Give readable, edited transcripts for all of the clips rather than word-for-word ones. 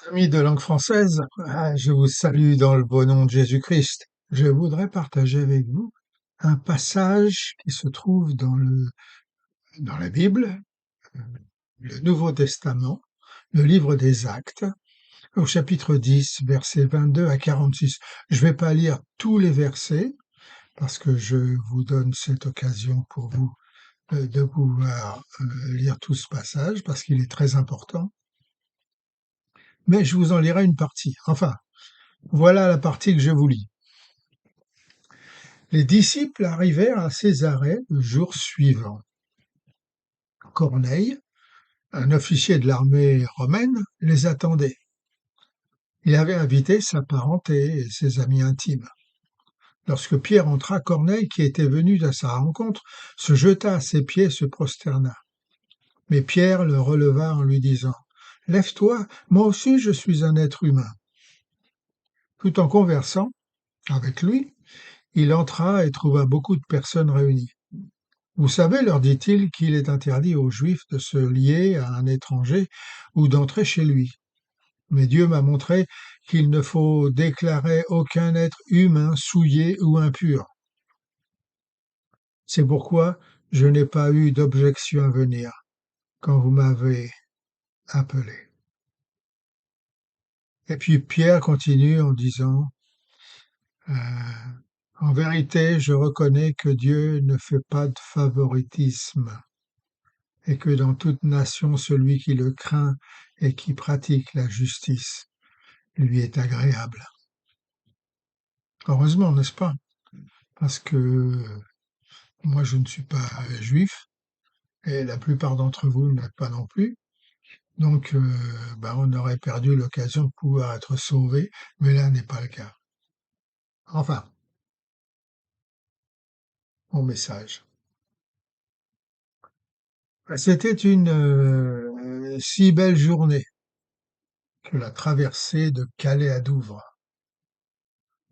Amis de langue française, je vous salue dans le beau nom de Jésus-Christ. Je voudrais partager avec vous un passage qui se trouve dans la Bible, euh, le Nouveau Testament, le livre des Actes, au chapitre 10, versets 22 à 46. Je ne vais pas lire tous les versets parce que je vous donne cette occasion pour vous de pouvoir lire tout ce passage parce qu'il est très important. Mais je vous en lirai une partie. Enfin, voilà la partie que je vous lis. Les disciples arrivèrent à Césarée le jour suivant. Corneille, un officier de l'armée romaine, les attendait. Il avait invité sa parenté et ses amis intimes. Lorsque Pierre entra, Corneille, qui était venu à sa rencontre, se jeta à ses pieds et se prosterna. Mais Pierre le releva en lui disant « Lève-toi, moi aussi je suis un être humain. » Tout en conversant avec lui, il entra et trouva beaucoup de personnes réunies. Vous savez, leur dit-il, qu'il est interdit aux Juifs de se lier à un étranger ou d'entrer chez lui. Mais Dieu m'a montré qu'il ne faut déclarer aucun être humain souillé ou impur. C'est pourquoi je n'ai pas eu d'objection à venir quand vous m'avez appelé. Et puis Pierre continue en disant, euh, en vérité, je reconnais que Dieu ne fait pas de favoritisme, et que dans toute nation celui qui le craint et qui pratique la justice lui est agréable. Heureusement, n'est-ce pas? Parce que moi je ne suis pas juif et la plupart d'entre vous n'êtes pas non plus. Donc on aurait perdu l'occasion de pouvoir être sauvé, mais là n'est pas le cas. Enfin, mon message. C'était une si belle journée que la traversée de Calais à Douvres.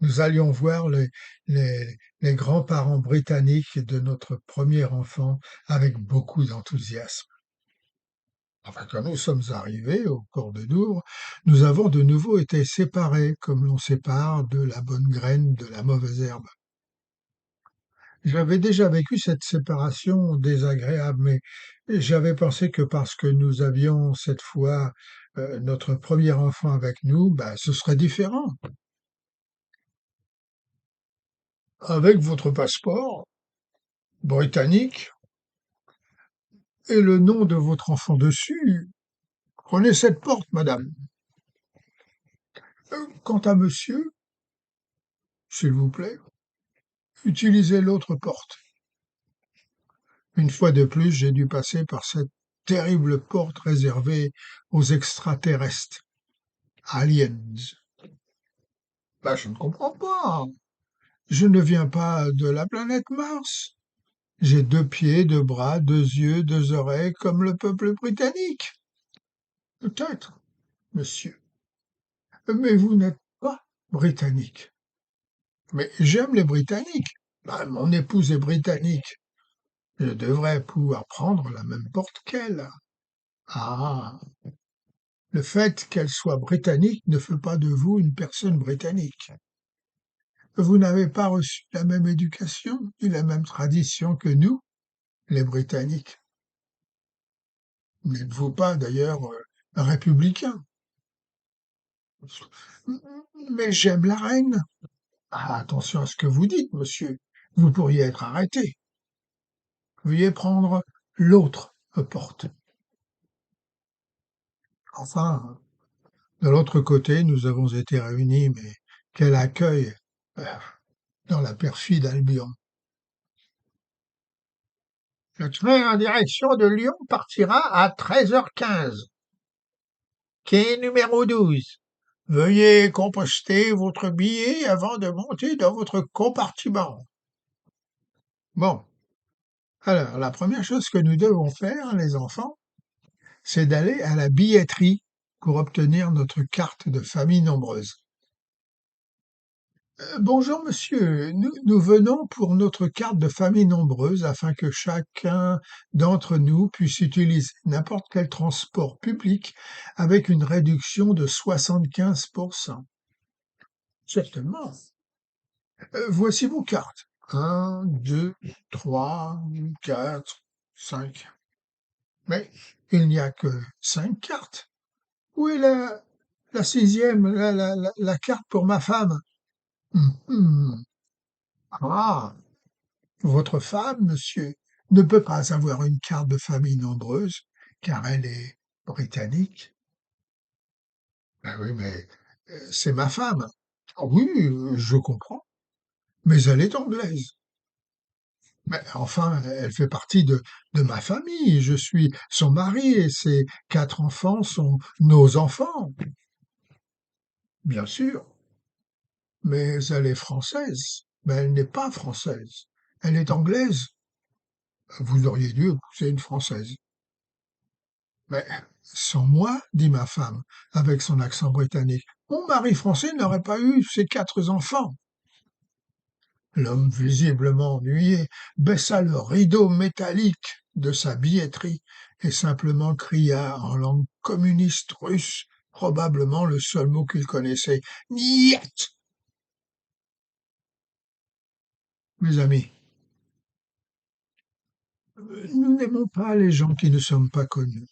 Nous allions voir les grands-parents britanniques de notre premier enfant avec beaucoup d'enthousiasme. Enfin, quand nous sommes arrivés au port de Douvres, nous avons de nouveau été séparés, comme l'on sépare de la bonne graine de la mauvaise herbe. J'avais déjà vécu cette séparation désagréable, mais j'avais pensé que parce que nous avions cette fois notre premier enfant avec nous, ce serait différent. Avec votre passeport britannique, et le nom de votre enfant dessus. Prenez cette porte, madame. Quant à monsieur, s'il vous plaît, utilisez l'autre porte. Une fois de plus, j'ai dû passer par cette terrible porte réservée aux extraterrestres, aliens. Je ne comprends pas. Je ne viens pas de la planète Mars. J'ai 2 pieds, 2 bras, 2 yeux, 2 oreilles, comme le peuple britannique. Peut-être, monsieur, mais vous n'êtes pas britannique. Mais j'aime les Britanniques. Mon épouse est britannique. Je devrais pouvoir prendre la même porte qu'elle. Ah, le fait qu'elle soit britannique ne fait pas de vous une personne britannique. Vous n'avez pas reçu la même éducation ni la même tradition que nous, les Britanniques. N'êtes-vous pas d'ailleurs républicain? Mais j'aime la reine. Ah, attention à ce que vous dites, monsieur. Vous pourriez être arrêté. Veuillez prendre l'autre porte. Enfin, de l'autre côté, nous avons été réunis, mais quel accueil euh, dans la perfide Albion. Le train en direction de Lyon partira à 13h15. Quai numéro 12. Veuillez composter votre billet avant de monter dans votre compartiment. Bon, alors la première chose que nous devons faire, les enfants, c'est d'aller à la billetterie pour obtenir notre carte de famille nombreuse. Bonjour monsieur, nous venons pour notre carte de famille nombreuse afin que chacun d'entre nous puisse utiliser n'importe quel transport public avec une réduction de 75%. Certainement. Voici vos cartes. Un, 2, 3, 4, 5. Mais il n'y a que 5 cartes. Où est la sixième, la carte pour ma femme? Mhm. Ah, votre femme, monsieur, ne peut pas avoir une carte de famille nombreuse, car elle est britannique. Ben oui, mais c'est ma femme. Ah oui, je comprends, mais elle est anglaise. Mais enfin, elle fait partie de ma famille. Je suis son mari et ses 4 enfants sont nos enfants, bien sûr. Mais elle est française. Mais elle n'est pas française. Elle est anglaise. Vous auriez dû épouser une française. Mais sans moi, dit ma femme, avec son accent britannique, mon mari français n'aurait pas eu ses 4 enfants. L'homme, visiblement ennuyé, baissa le rideau métallique de sa billetterie et simplement cria en langue communiste russe, probablement le seul mot qu'il connaissait: Niet! Mes amis, nous n'aimons pas les gens qui ne sont pas connus,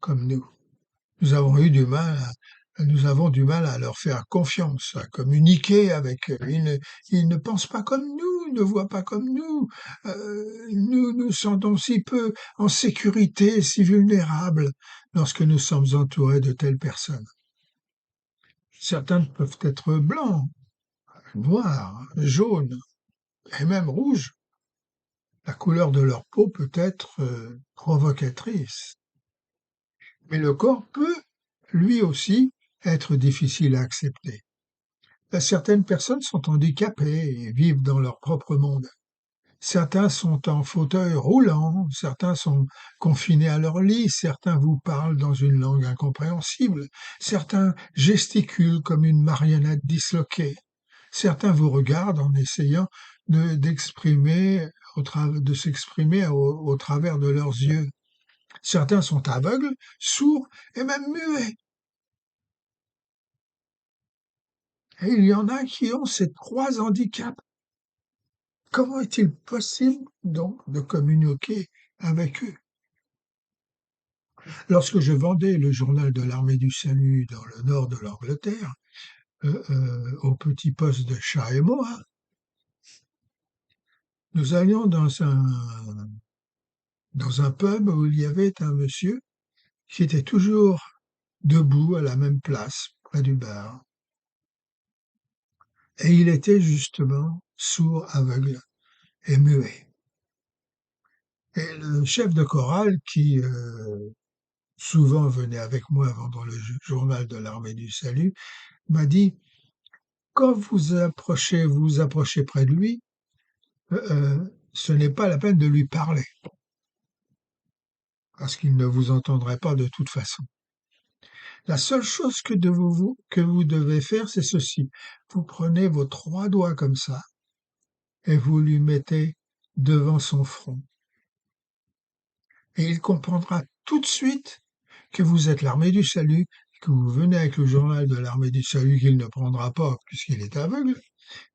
comme nous. Nous avons du mal à leur faire confiance, à communiquer avec eux. Ils ne pensent pas comme nous, ils ne voient pas comme nous. Nous nous sentons si peu en sécurité, si vulnérables lorsque nous sommes entourés de telles personnes. Certains peuvent être blancs, noirs, jaunes et même rouges. La couleur de leur peau peut être provocatrice. Mais le corps peut, lui aussi, être difficile à accepter. Certaines personnes sont handicapées et vivent dans leur propre monde. Certains sont en fauteuil roulant, certains sont confinés à leur lit, certains vous parlent dans une langue incompréhensible, certains gesticulent comme une marionnette disloquée, certains vous regardent en essayant de s'exprimer au travers de leurs yeux. Certains sont aveugles, sourds et même muets. Et il y en a qui ont ces 3 handicaps. Comment est-il possible donc de communiquer avec eux? Lorsque je vendais le journal de l'Armée du Salut dans le nord de l'Angleterre, au petit poste de Shaemoa, nous allions dans un pub où il y avait un monsieur qui était toujours debout à la même place, près du bar. Et il était justement sourd, aveugle et muet. Et le chef de chorale qui souvent venait avec moi vendre le journal de l'Armée du Salut, m'a dit: «Quand vous approchez près de lui, ce n'est pas la peine de lui parler, parce qu'il ne vous entendrait pas de toute façon. La seule chose que vous devez faire, c'est ceci: vous prenez vos 3 doigts comme ça et vous lui mettez devant son front et il comprendra tout de suite que vous êtes l'Armée du Salut, que vous venez avec le journal de l'Armée du Salut qu'il ne prendra pas puisqu'il est aveugle,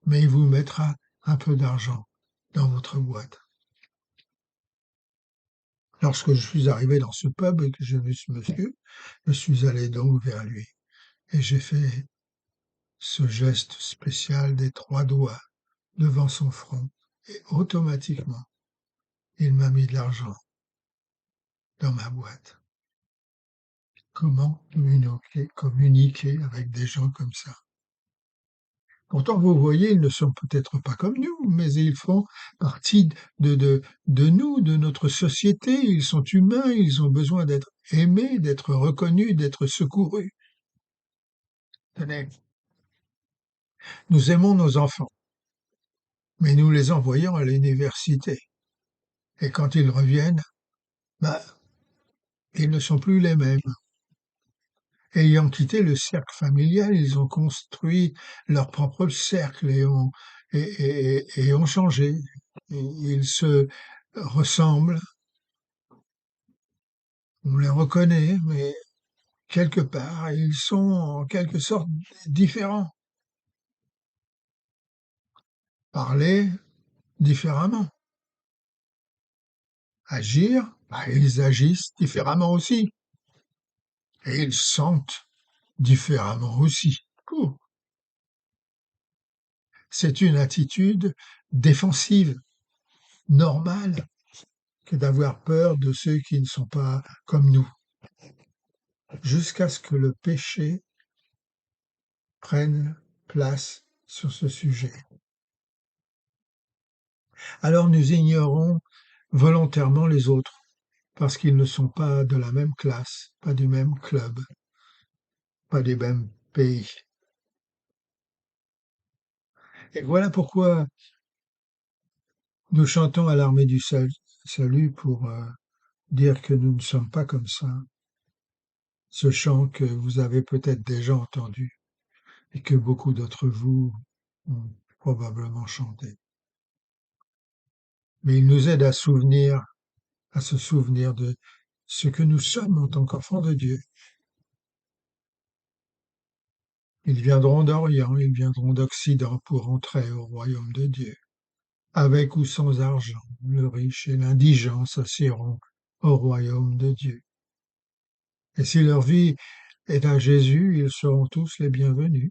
mais il vous mettra un peu d'argent dans votre boîte.» Lorsque je suis arrivé dans ce pub et que j'ai vu ce monsieur, je suis allé donc vers lui et j'ai fait ce geste spécial des 3 doigts devant son front et automatiquement, il m'a mis de l'argent dans ma boîte. Comment communiquer avec des gens comme ça? Pourtant, vous voyez, ils ne sont peut-être pas comme nous, mais ils font partie de nous, de notre société. Ils sont humains, ils ont besoin d'être aimés, d'être reconnus, d'être secourus. Tenez, nous aimons nos enfants, mais nous les envoyons à l'université. Et quand ils reviennent, bah, ils ne sont plus les mêmes. Ayant quitté le cercle familial, ils ont construit leur propre cercle et ont changé. Et ils se ressemblent, on les reconnaît, mais quelque part, ils sont en quelque sorte différents. Parler différemment, agir, ils agissent différemment aussi. Et ils sentent différemment aussi. Ouh, c'est une attitude défensive, normale, que d'avoir peur de ceux qui ne sont pas comme nous, jusqu'à ce que le péché prenne place sur ce sujet. Alors nous ignorons volontairement les autres, parce qu'ils ne sont pas de la même classe, pas du même club, pas du même pays. Et voilà pourquoi nous chantons à l'armée du salut pour dire que nous ne sommes pas comme ça. Ce chant que vous avez peut-être déjà entendu et que beaucoup d'entre vous ont probablement chanté. Mais il nous aide à se souvenir de ce que nous sommes en tant qu'enfants de Dieu. Ils viendront d'Orient, ils viendront d'Occident pour entrer au royaume de Dieu. Avec ou sans argent, le riche et l'indigent s'assieront au royaume de Dieu. Et si leur vie est à Jésus, ils seront tous les bienvenus.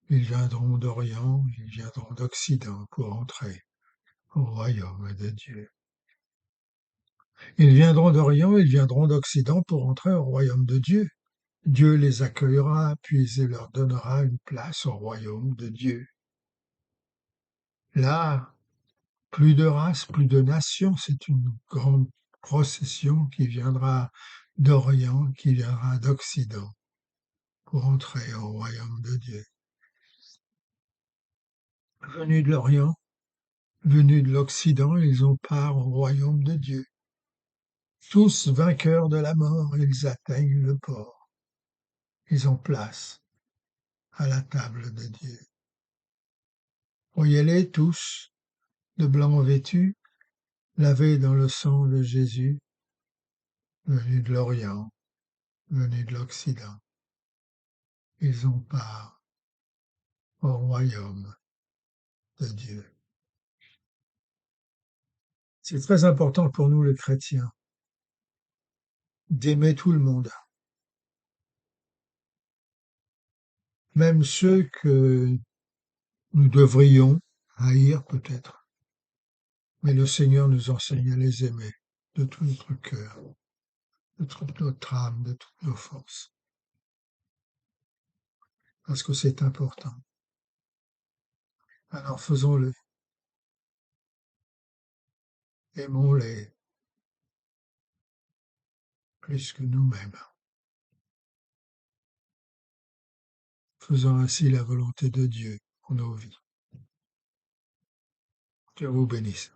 Ils viendront d'Orient, ils viendront d'Occident pour entrer au royaume de Dieu. Ils viendront d'Orient, ils viendront d'Occident pour entrer au royaume de Dieu. Dieu les accueillera, puis il leur donnera une place au royaume de Dieu. Là, plus de races, plus de nations, c'est une grande procession qui viendra d'Orient, qui viendra d'Occident pour entrer au royaume de Dieu. Venus de l'Orient, venus de l'Occident, ils ont part au royaume de Dieu. Tous vainqueurs de la mort, ils atteignent le port. Ils ont place à la table de Dieu. Voyez-les tous, de blanc vêtus, lavés dans le sang de Jésus, venus de l'Orient, venus de l'Occident. Ils ont part au royaume de Dieu. C'est très important pour nous les chrétiens d'aimer tout le monde, même ceux que nous devrions haïr peut-être. Mais le Seigneur nous enseigne à les aimer de tout notre cœur, de toute notre âme, de toutes nos forces, parce que c'est important. Alors faisons-le, aimons-les plus que nous-mêmes, faisant ainsi la volonté de Dieu pour nos vies. Dieu vous bénisse.